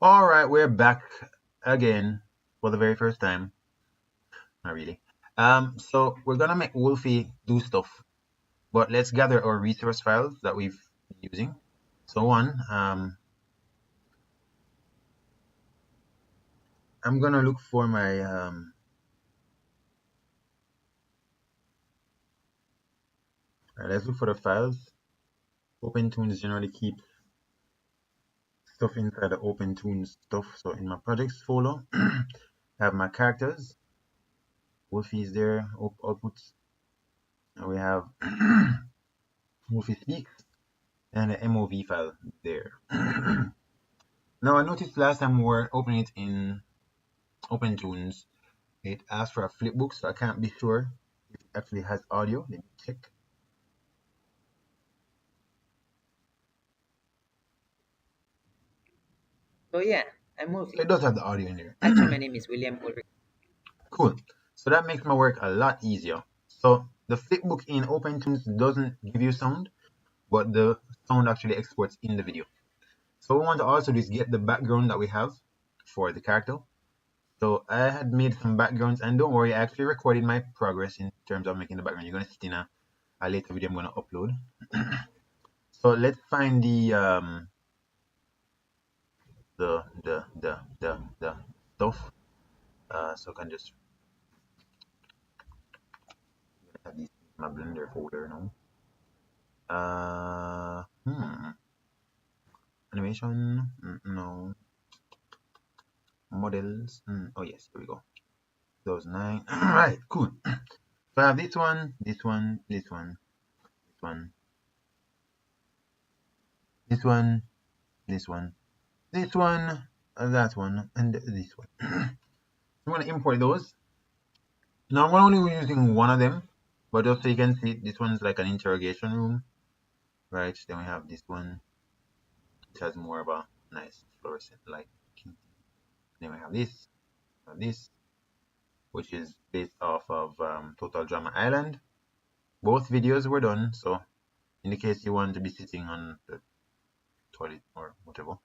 All right, we're back again for the very first time. Not really. So we're gonna make Wulfie do stuff, but let's gather our resource files that we've been using. So I'm gonna look for my let's look for the files. OpenTunes generally keeps stuff inside the OpenTunes stuff. So in my projects folder, I have my characters. Wulfie is there. Outputs. And we have Wulfie speaks and the MOV file there. Now I noticed last time we were opening it in OpenTunes, it asks for a flipbook, so I can't be sure if it actually has audio. Let me check. So yeah, I'm Wulfie. It does have the audio in there. Actually, my name is William Ulrich. Cool. So that makes my work a lot easier. So the flipbook in OpenTunes doesn't give you sound, but the sound actually exports in the video. So what we want to also do is get the background that we have for the character. So I had made some backgrounds, and don't worry, I actually recorded my progress in terms of making the background. You're going to see in a later video I'm going to upload. So let's find the stuff. So I can just have these in my Blender folder now. Animation, no. Models, oh yes, here we go. Those 9. All right, cool. So I have this one, this one, this one, this one, this one, this one, this one, that one, and this one. I'm gonna import those. Now I'm only using one of them, but just so you can see, this one's like an interrogation room, right? Then we have this one, which has more of a nice fluorescent light. Then we have this, which is based off of Total Drama Island. Both videos were done, so in the case you want to be sitting on the toilet or whatever,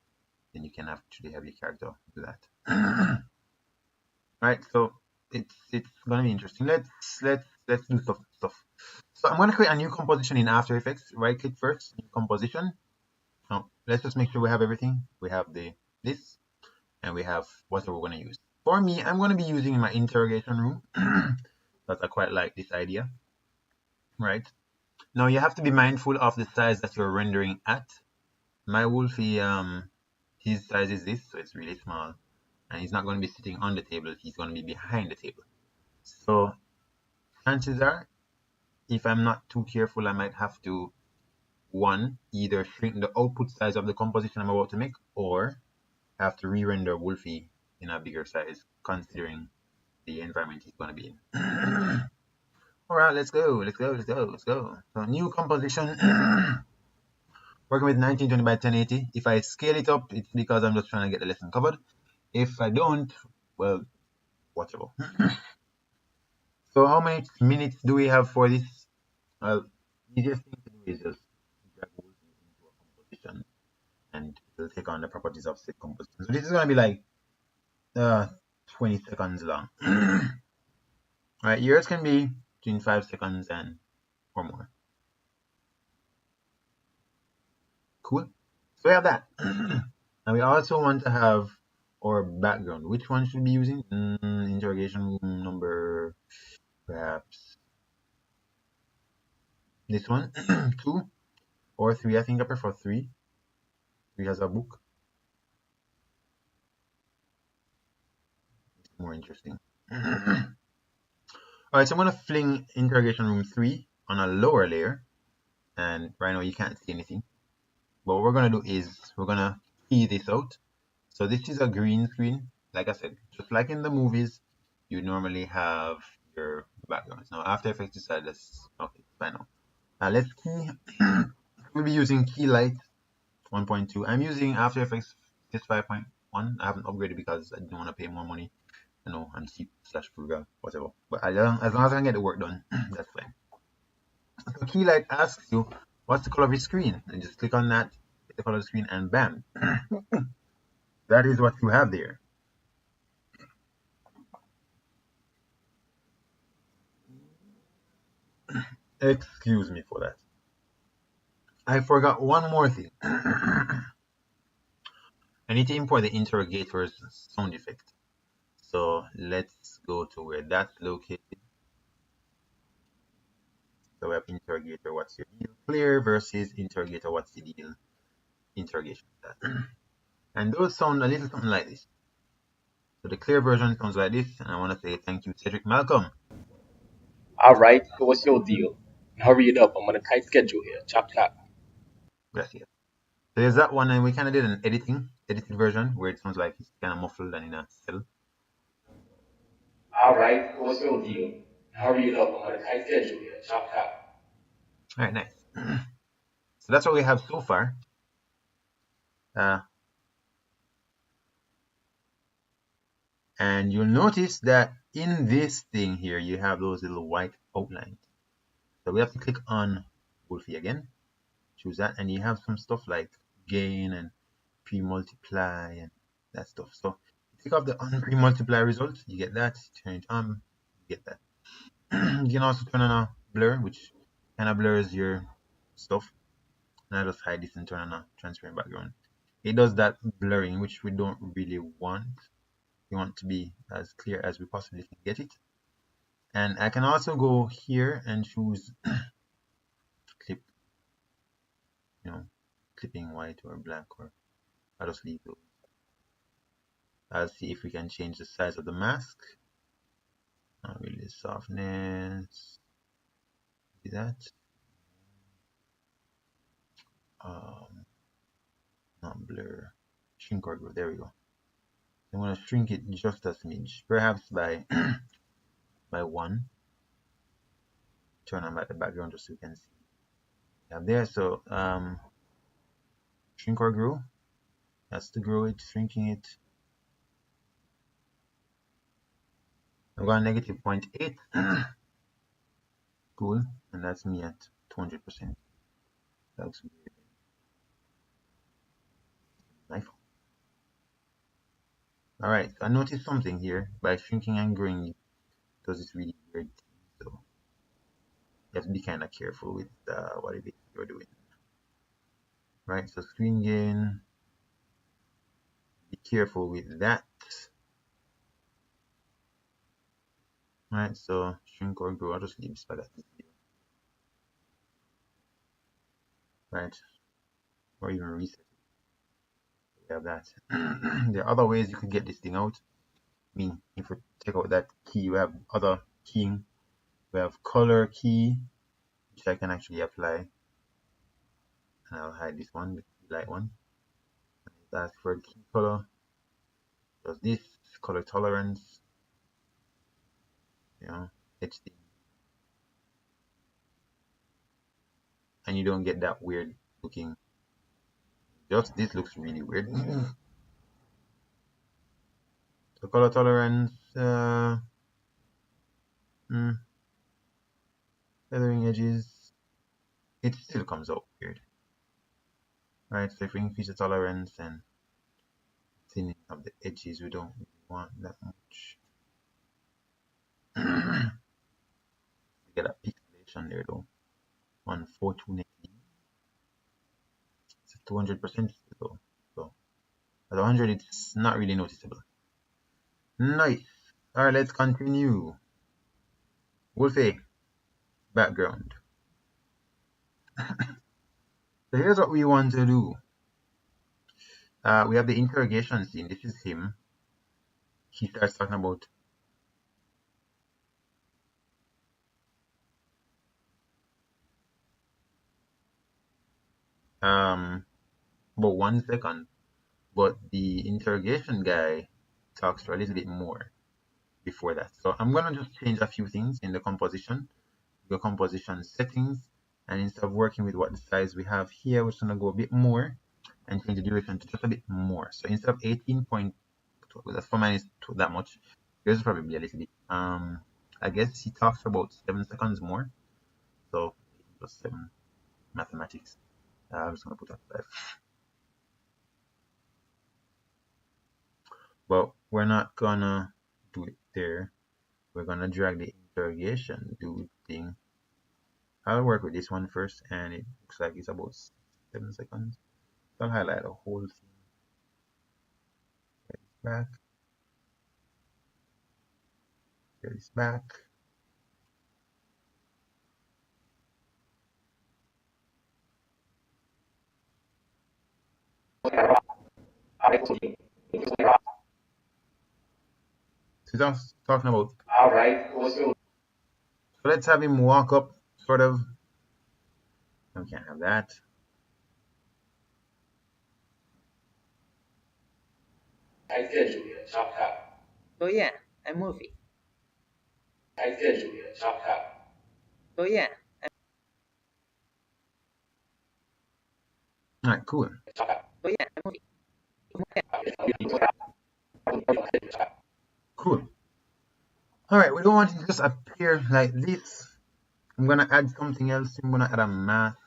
then you can actually have your character do that. Right, so it's gonna be interesting. Let's do stuff. So I'm gonna create a new composition in After Effects. Right click first, new composition. Now let's just make sure we have everything. We have this, and we have whatever we're gonna use. For me, I'm gonna be using my interrogation room. Because I quite like this idea. Right. Now you have to be mindful of the size that you're rendering at. My Wulfie, his size is this, so it's really small. And he's not going to be sitting on the table, he's going to be behind the table. So chances are, if I'm not too careful, I might have to, one, either shrink the output size of the composition I'm about to make, or have to re-render Wulfie in a bigger size, considering the environment he's going to be in. Alright, let's go. So new composition. Working with 1920 by 1080. If I scale it up, it's because I'm just trying to get the lesson covered. If I don't, well, whatever. So how many minutes do we have for this? Well, the easiest thing to do is just drag Wulfie into a composition, and it'll take on the properties of said composition. So this is going to be like 20 seconds long. Alright, yours can be between 5 seconds and or more. Cool. So we have that. And we also want to have our background. Which one should we be using? Interrogation room number, perhaps this one. 2 or 3. I think I prefer 3. 3 has a book. It's more interesting. Alright, so I'm going to fling interrogation room 3 on a lower layer. And right now you can't see anything. But what we're going to do is we're going to key this out. So this is a green screen. Like I said, just like in the movies, you normally have your backgrounds. Now After Effects decided that's okay, fine now. Let's key. We'll be using key light 1.2. I'm using After Effects 5.1. I haven't upgraded because I didn't want to pay more money. You know, I'm cheap / frugal, whatever. But as long as I can get the work done, that's fine. So key light asks you what's the color of your screen, and just click on that, get the color of the screen, and bam. that is what you have there. Excuse me for that. I forgot one more thing. I need to import the interrogator's sound effect. So let's go to where that's located. So we have interrogator, what's your deal? Clear versus interrogator, what's the deal? Interrogation. And those sound a little something like this. So the clear version sounds like this, and I want to say thank you, Cedric Malcolm. All right, so what's your deal? Hurry it up. I'm on a tight schedule here. Chop chop. Gracias. So there's that one, and we kind of did an edited version where it sounds like it's kind of muffled and in a cell. All right, so what's your deal? Hurry it up. I'm on a tight schedule here. Chop chop. All right, nice. So that's what we have so far. And you'll notice that in this thing here, you have those little white outlines. So we have to click on Wulfie again, choose that, and you have some stuff like gain and pre-multiply and that stuff. So click off the pre-multiply results, you get that, turn it on, you get that. You can also turn on a blur, which kind of blurs your stuff. And I just hide this and turn on a transparent background. It does that blurring, which we don't really want. We want to be as clear as we possibly can get it. And I can also go here and choose clip, clipping white or black, or I'll just leave those. I'll see if we can change the size of the mask. Really softness. See that? Not blur. Shrink or grow. There we go. I'm going to shrink it just a smidge, perhaps by by 1. Turn on the background just so you can see. Yeah, there. So shrink or grow. That's to grow it, shrinking it. I'm going negative 0.8. Cool. And that's me at 200%. That looks weird. iPhone. Alright, so I noticed something here. By shrinking and growing, it does this really weird thing. So you have to be kind of careful with what it is you're doing. Right, so screen gain. Be careful with that. Right, so shrink or grow. I'll just leave this for that video. Right, or even reset it. We have that. There are other ways you could get this thing out. I mean, if we take out that key, we have other keying. We have color key, which I can actually apply. And I'll hide this one, the light one. Ask for key color. Does this color tolerance, HD, and you don't get that weird looking. Just this looks really weird. So color tolerance, feathering edges, it still comes out weird. Right, so if we increase the tolerance and thinning of the edges, we don't really want that much. You get a pixelation there though, on 4280. It's 200% though, so at 100 it's not really noticeable. Nice. Alright, let's continue. Wulfie, background. So here's what we want to do. We have the interrogation scene. This is him. He starts talking about about 1 second, but the interrogation guy talks for a little bit more before that. So I'm gonna just change a few things in the composition. Go composition settings, and instead of working with what the size we have here, we're just gonna go a bit more and change the duration to just a bit more. So instead of 18.2, that's for mine is that much. Yours is probably a little bit. I guess he talks for about 7 seconds more. So plus 7 mathematics. I'm just gonna put that 5. but we're not gonna do it there. We're gonna drag the interrogation do thing. I'll work with this one first, and it looks like it's about 7 seconds. So I'll highlight the whole thing. Get this back. Get this back. So that's talking about. All right. So let's have him walk up, sort of. We can't have that. Tight schedule here. Chop chop. So yeah, I'm Wulfie. Tight schedule here. Chop chop. So yeah, All right, cool. Chop chop. so yeah, I'm Wulfie. Cool. All right, we don't want it to just appear like this. I'm gonna add something else. I'm gonna add a mask.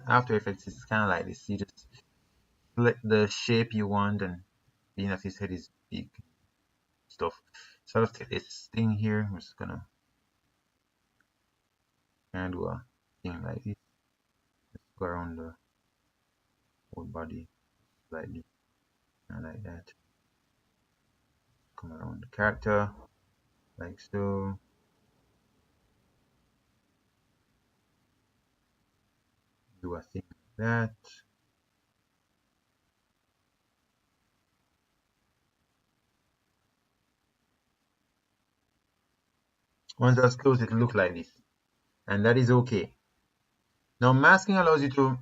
After Effects is kind of like this. You just select the shape you want, and being that his head is big stuff. So I'll take this thing here. I'm just gonna do a thing like this. Just go around the whole body slightly, and like that. Come around the character, like so. Do a thing like that. Once that's closed, it'll look like this, and that is okay. Now masking allows you to,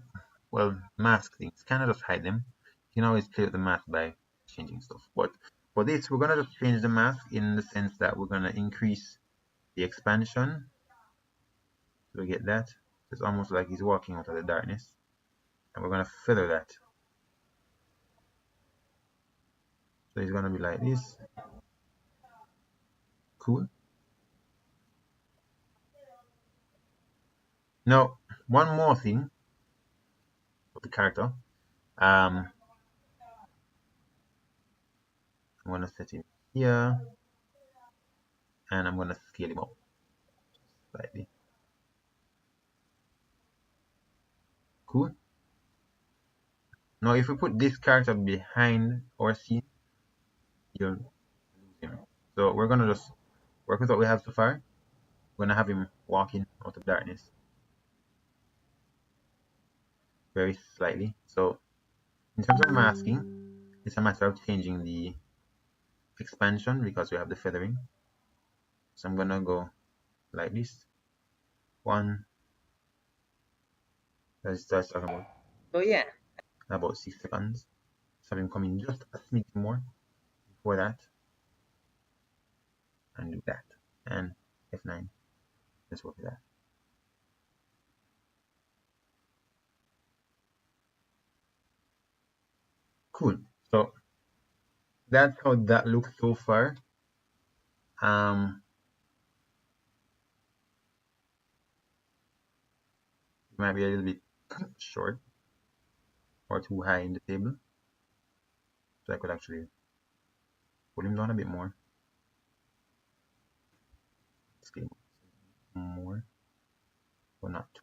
well, mask things. Kind of just hide them. You can always play with the mask by changing stuff. But for this, we're gonna just change the mask in the sense that we're gonna increase the expansion. So we get that. It's almost like he's walking out of the darkness, and we're gonna feather that. So he's gonna be like this. Cool. Now, one more thing of the character. I'm gonna set him here, and I'm gonna scale him up slightly. Cool. Now, if we put this character behind our scene, you'll lose him. So we're gonna just work with what we have so far. We're gonna have him walking out of darkness very slightly. So in terms of masking, it's a matter of changing the expansion because we have the feathering. So I'm gonna go like this. One. Let's start talking about. So yeah, About 6 seconds. So have him come in just a smidge more before that, and do that, and F9. Let's work with that. Cool. So that's how that looks so far. It might be a little bit short or too high in the table, so I could actually pull him down a bit more. Scale more, but not too.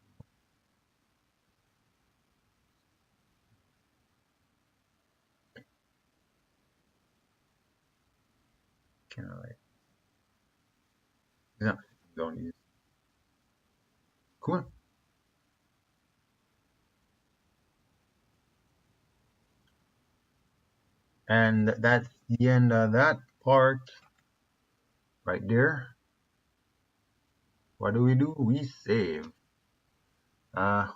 Kind of like yeah, down is cool. And that's the end of that part right there. What do? We save. Wulfie.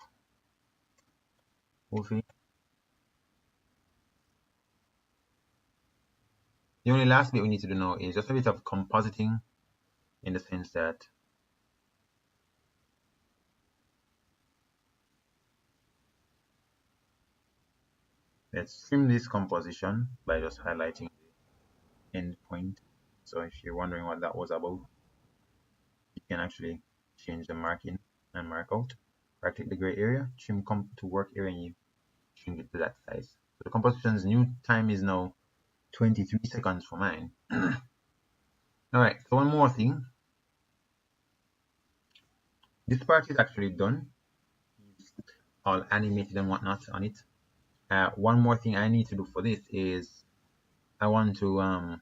The only last bit we need to do now is just a bit of compositing, in the sense that let's trim this composition by just highlighting the end point. So if you're wondering what that was about, you can actually change the marking and mark out. Right click the gray area, trim to work area, and you shrink it to that size. So the composition's new time is now 23 seconds for mine. Alright, so one more thing. This part is actually done. It's all animated and whatnot on it. One more thing I need to do for this is I want to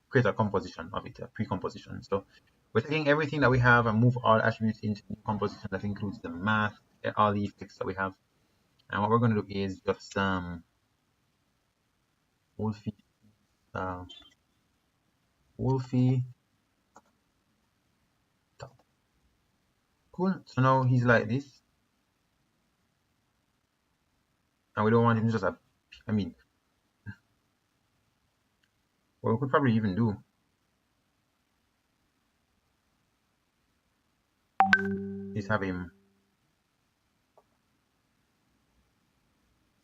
create a composition of it, a pre-composition. So we're taking everything that we have and move all attributes into the composition that includes the mask, all the effects that we have. And what we're going to do is just Wulfie, Wulfie top. Cool. So now he's like this, and we don't want him to just I mean, what we could probably even do is have him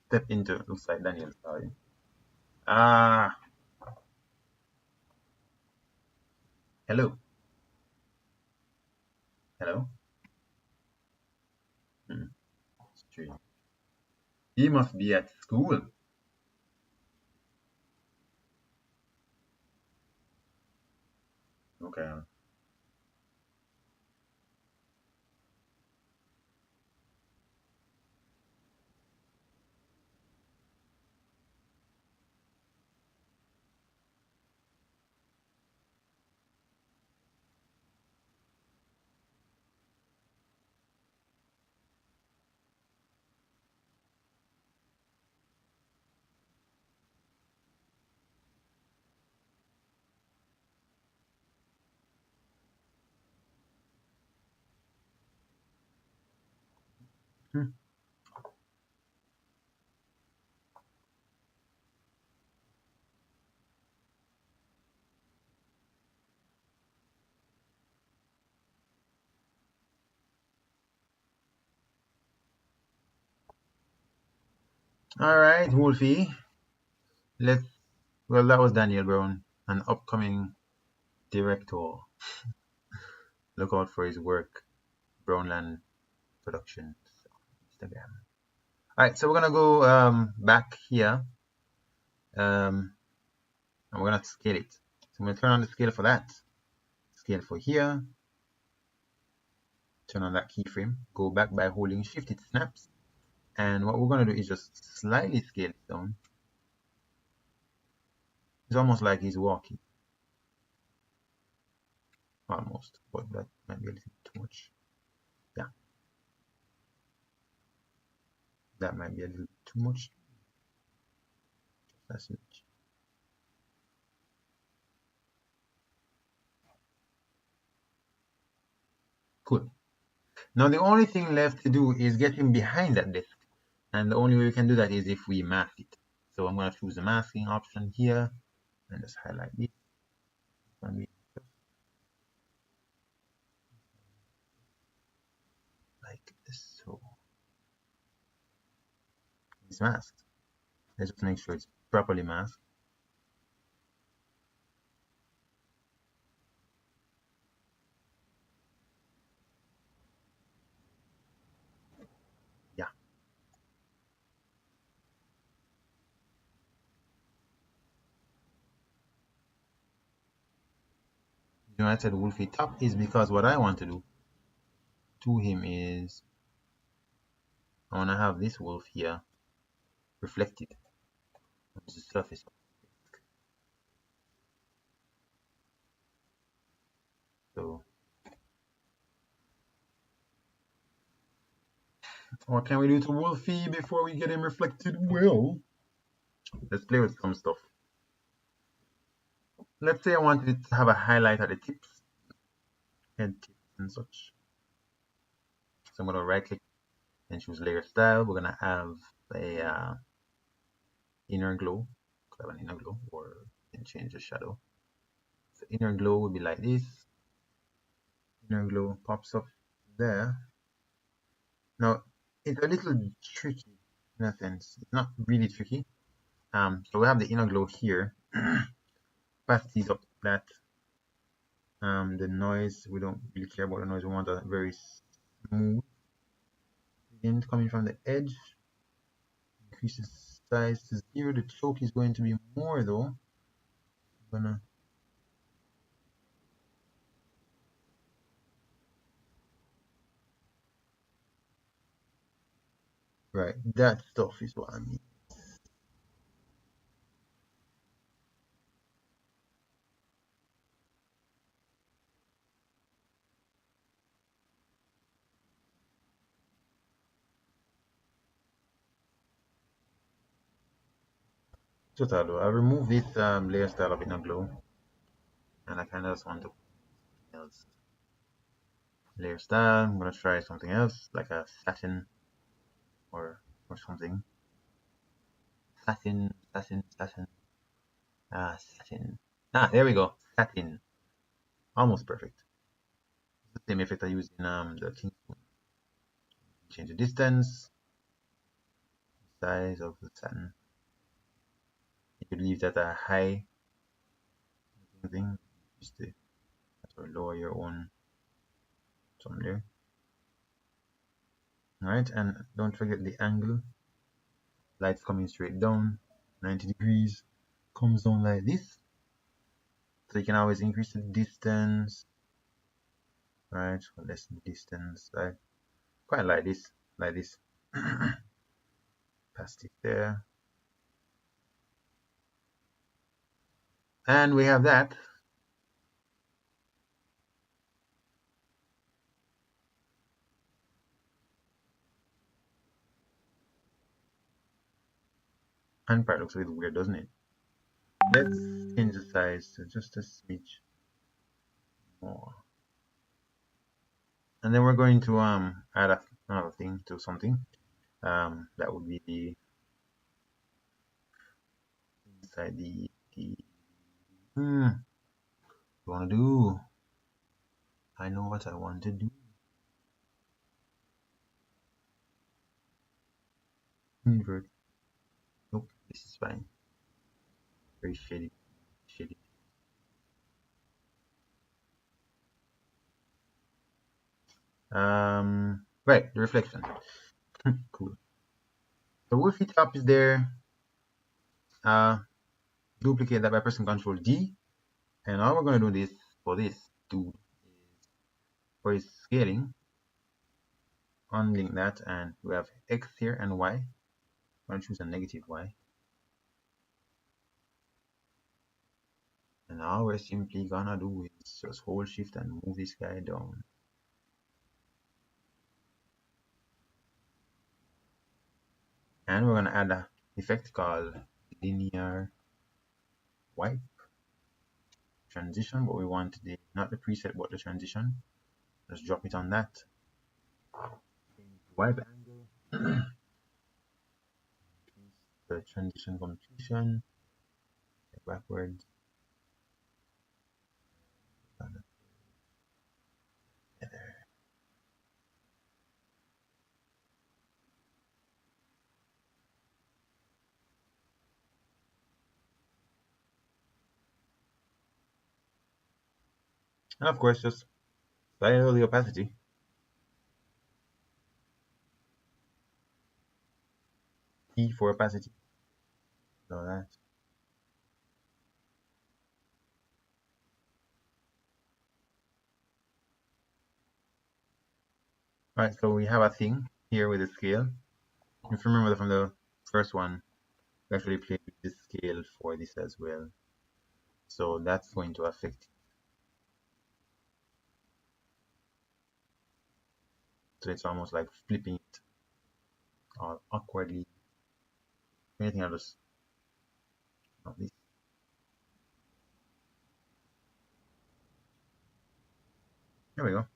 step into, looks like Daniel, sorry. Hello. Hello. Strange. He must be at school. Okay. Hmm. All right, Wolfie. Let's. Well, that was Daniel Brown, an upcoming director. Look out for his work. Brownland Productions, Instagram. All right, so we're gonna go back here, and we're gonna scale it. So I'm gonna turn on the scale for that. Scale for here. Turn on that keyframe. Go back by holding Shift. It snaps. And what we're gonna do is just slightly scale it down. It's almost like he's walking. Almost, but that might be a little too much. Yeah, that might be a little too much. That's it. Cool. Now the only thing left to do is get him behind that desk. And the only way we can do that is if we mask it. So I'm going to choose the masking option here and just highlight this. Like so. It's masked. Let's just make sure it's properly masked. Yeah. You know, I said Wulfie top is because what I want to do to him is I want to have this wolf here reflected on the surface. So what can we do to Wulfie before we get him reflected? Well, let's play with some stuff. Let's say I wanted it to have a highlight at the tips, head tips and such. So I'm going to right click and choose layer style. We're going to have a inner glow. Could have an inner glow, or you can change the shadow. So inner glow would be like this. Inner glow pops up there. Now it's a little tricky in a sense. It's not really tricky. So we have the inner glow here. Opacity's up that. The noise, we don't really care about the noise. We want a very smooth. Again, coming from the edge. Increase the size to 0. The choke is going to be more though. I'm gonna right, that stuff is what I mean. Total, I remove this layer style of inner glow, and I kind of just want to else layer style. I'm gonna try something else like a satin or something. Satin. Satin. There we go. Satin. Almost perfect. The same effect I used in the king spoon. Change the distance, size of the satin. You could leave that a high thing, just to or lower your own some there. Alright, and don't forget the angle. Light's coming straight down, 90 degrees, comes down like this. So you can always increase the distance, right? Or lessen the distance. I quite like this, Past it there. And we have that. And part looks a little weird, doesn't it? Let's change the size to just a smidge more. And then we're going to add another thing to something. That would be the inside the what I want to do. I know what I want to do. Invert. Nope, this is fine. Very shady. Right, the reflection. Cool. The Wulfie top is there. Duplicate that by pressing Ctrl D. And all we're going to do this for this dude is for his scaling, unlink that, and we have X here and Y. I'm going to choose a negative Y. And all we're simply gonna do is just hold shift and move this guy down. And we're gonna add an effect called linear wipe transition, but we want the not the preset but the transition. Just drop it on that. Wipe angle. The transition completion. Backwards. And of course, just dial the opacity. E for opacity. So that. Alright, so we have a thing here with the scale. If you remember from the first one, we actually played with the scale for this as well. So that's going to affect it. So it's almost like flipping it or awkwardly. Anything I'll just not this. There we go.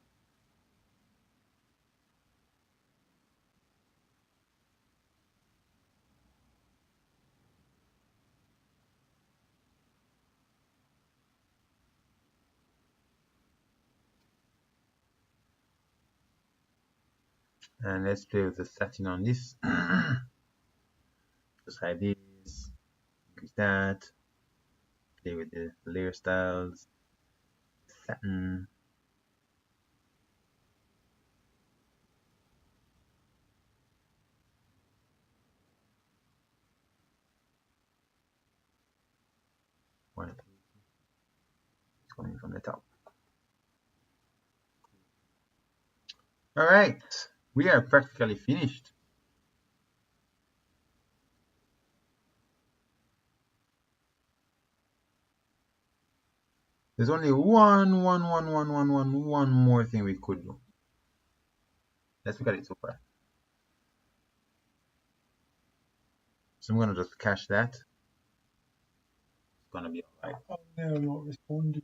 And let's play with the satin on this. Just hide this, increase that, play with the layer styles, satin. coming from the top. All right, we are practically finished. There's only one more thing we could do. Let's look at it so far. So I'm gonna just cache that. It's gonna be alright. Oh, they're not responding.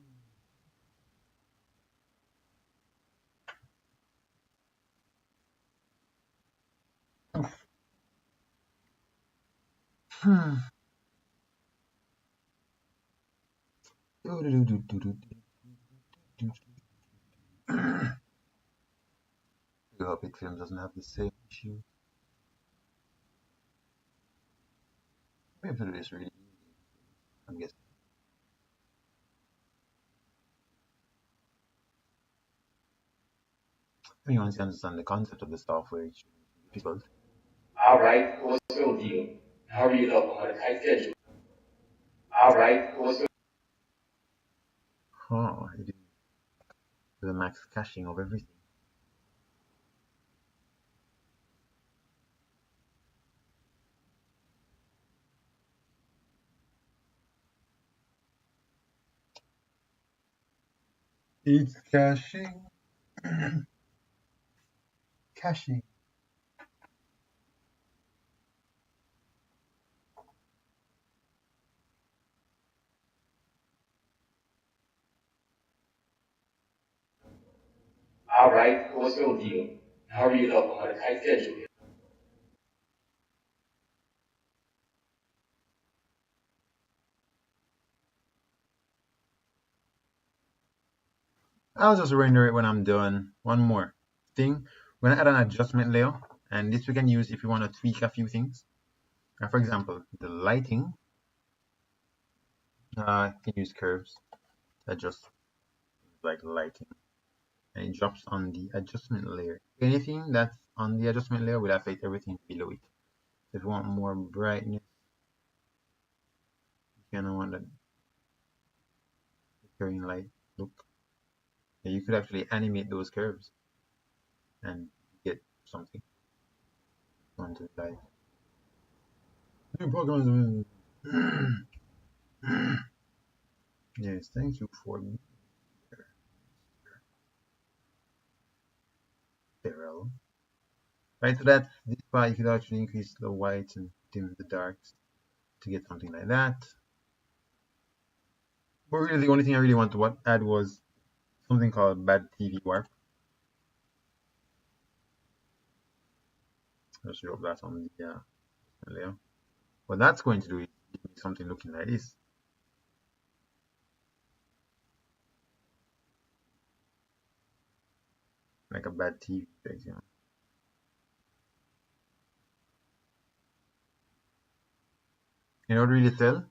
Hmm. I hope HitFilms doesn't have the same issue. We have to do this really easy, I'm guessing. I mean, once you understand the concept of the software, it should be difficult. Alright, what's your deal? Hurry it up, I'm on a tight schedule. Alright, what's your Oh, it is the max caching of everything. It's caching. Caching. Alright, what's your deal? Hurry it up, I'm on a tight schedule. I'll just render it when I'm done. One more thing. We're gonna add an adjustment layer, and this we can use if you want to tweak a few things. For example, the lighting. You can use curves to adjust like lighting, and it drops on the adjustment layer. Anything that's on the adjustment layer will affect everything below it. So if you want more brightness, you kind of want that flickering light look. And you could actually animate those curves and get something onto the light. Yes, thank you for being here, Beryl. Right, so that's this part. You could actually increase the whites and dim the darks to get something like that. But really, the only thing I really want to add was something called bad TV warp. Just drop that on the layer. What that's going to do is give me something looking like this. Like a bad TV effect, you know. You know what really tell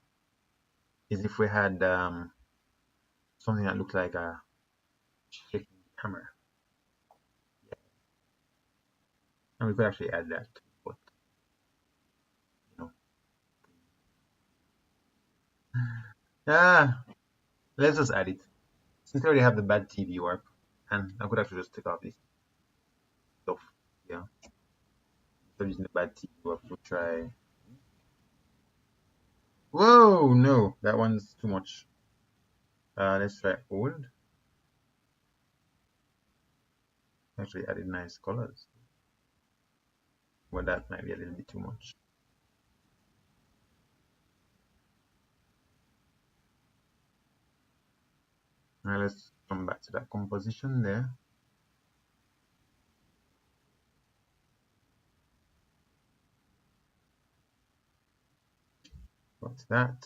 is if we had something that looked like a shaking hammer. Yeah. And we could actually add that, but you know. Let's just add it. Since I already have the bad TV warp, and I could actually just take off this stuff. Yeah. Instead of using the bad TV warp, we'll try. Whoa, no, that one's too much. Let's try old. Actually added nice colors. Well, that might be a little bit too much. Now let's come back to that composition there. What's that?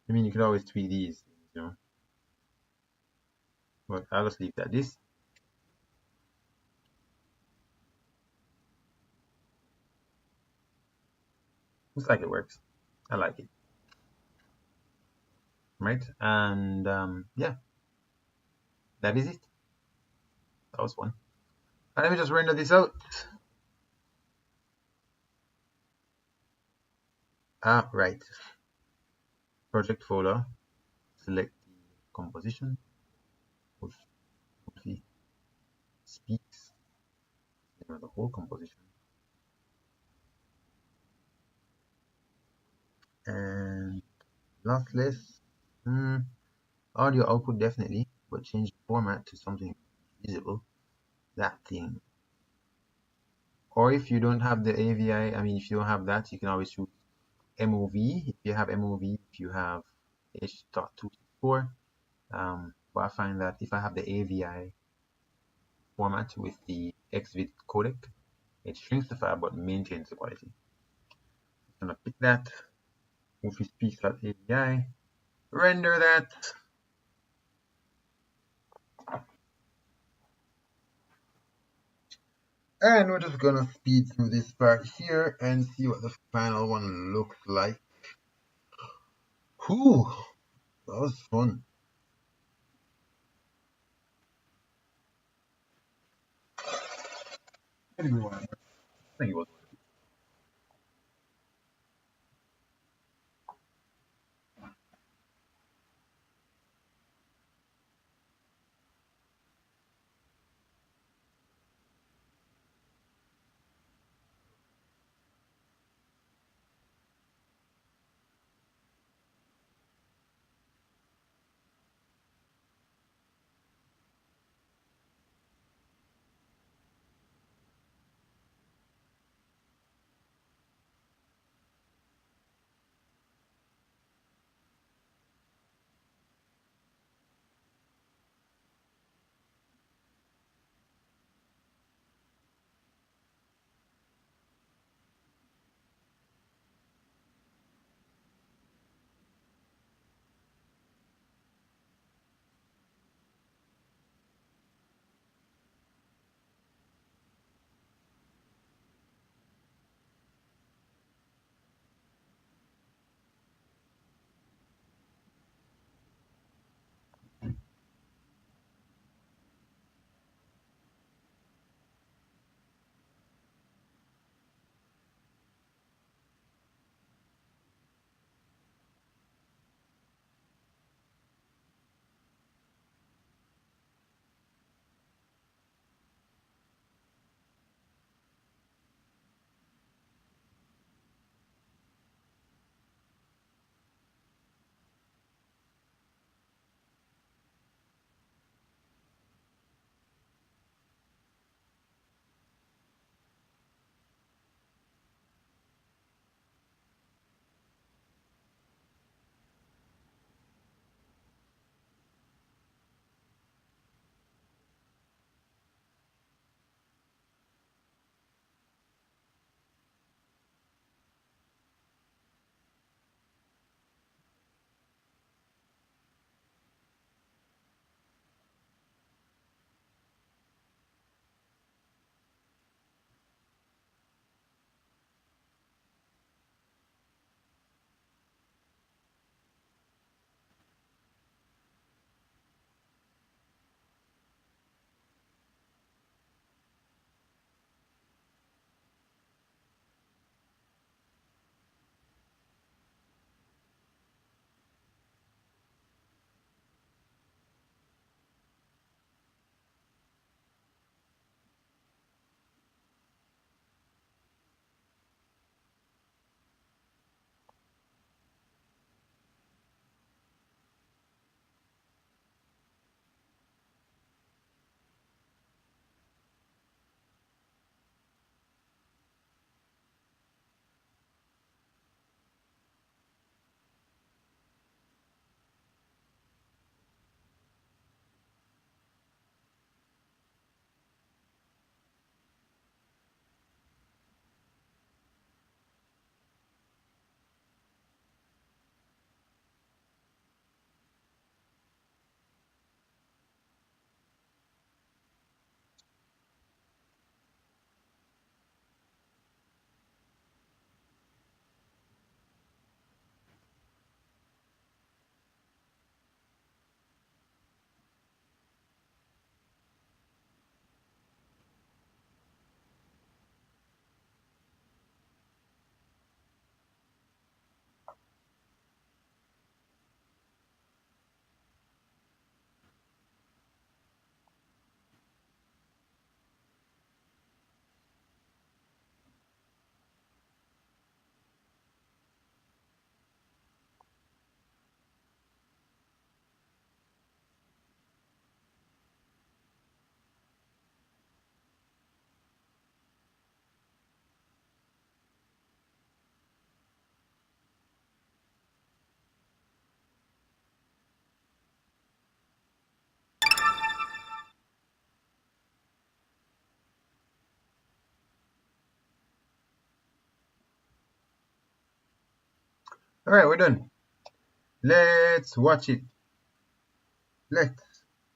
I mean, you could always tweak these, you know. But I'll just leave that this. Looks like it works. I like it. Right? And yeah, that is it. That was fun. And let me just render this out. Right. Project folder. Select composition. Wulfie speaks, the whole composition. And lossless, audio output definitely, but change the format to something visible. That thing. Or if you don't have the AVI, if you don't have that, you can always choose MOV. If you have MOV, if you have H.264. But I find that if I have the AVI format with the XVID codec, it shrinks the file but maintains the quality. I'm gonna pick that. Wulfie speaks.avi, render that. And we're just gonna speed through this part here and see what the final one looks like. Whew, that was fun. I think it was. Alright, we're done. Let's watch it. Let's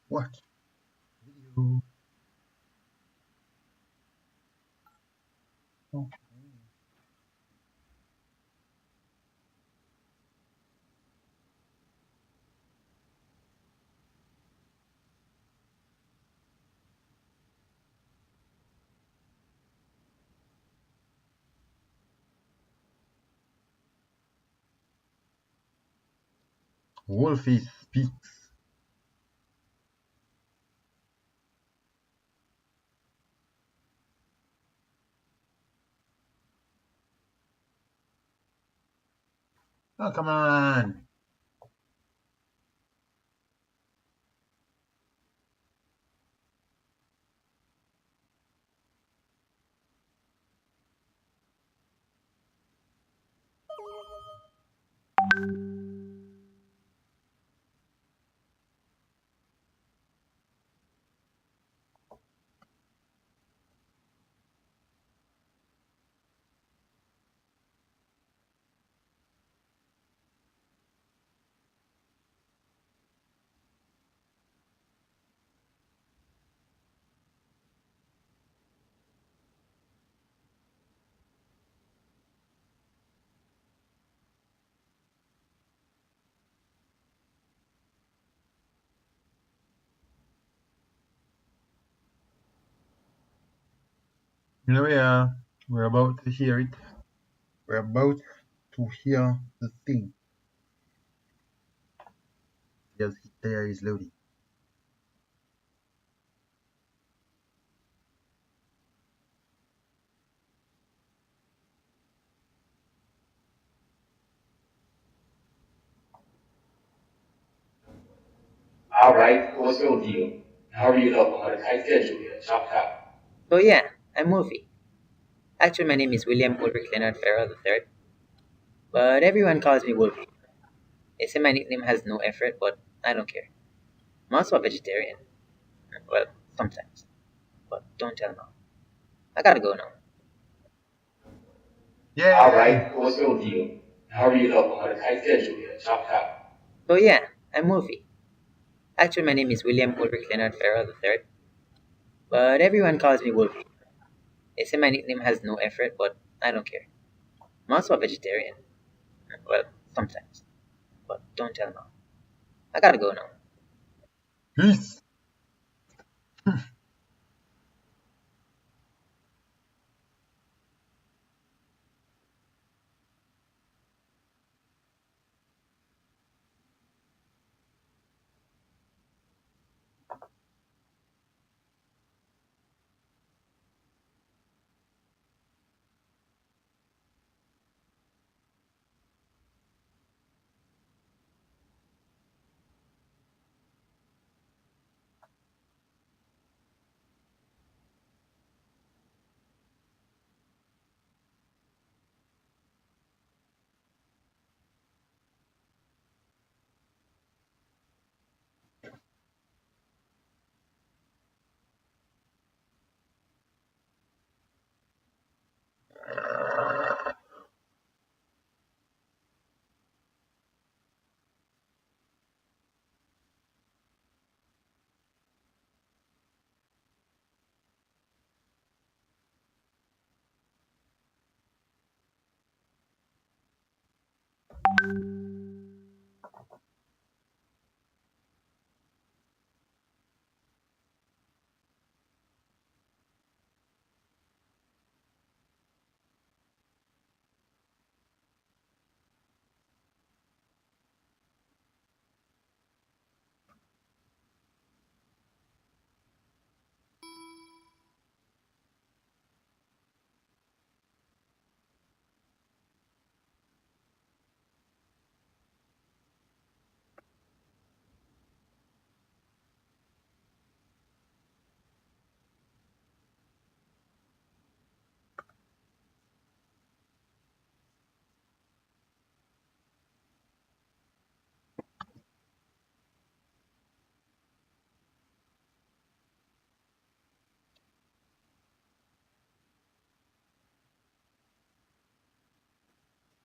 watch video. Okay. Wulfie speaks. Oh, come on. Here we are. We're about to hear it. We're about to hear the thing. Yes, there is loading. Alright, what's your deal? Hurry it up, I'm on a tight schedule here. Chop chop. Oh yeah, I'm Wulfie. Actually, my name is William Ulrich Leonard Farrell III, but everyone calls me Wulfie. They say my nickname has no effort, but I don't care. I'm also a vegetarian. Well, sometimes. But don't tell now. I gotta go now. Yay! Alright, what's your deal? Hurry it up, I'm on a tight schedule here. Chop chop. Oh yeah, I'm Wulfie. Actually, my name is William Ulrich Leonard Farrell III, but everyone calls me Wulfie. They say my nickname has no effort, but I don't care. I'm also a vegetarian. Well, sometimes. But don't tell now. I gotta go now. Peace.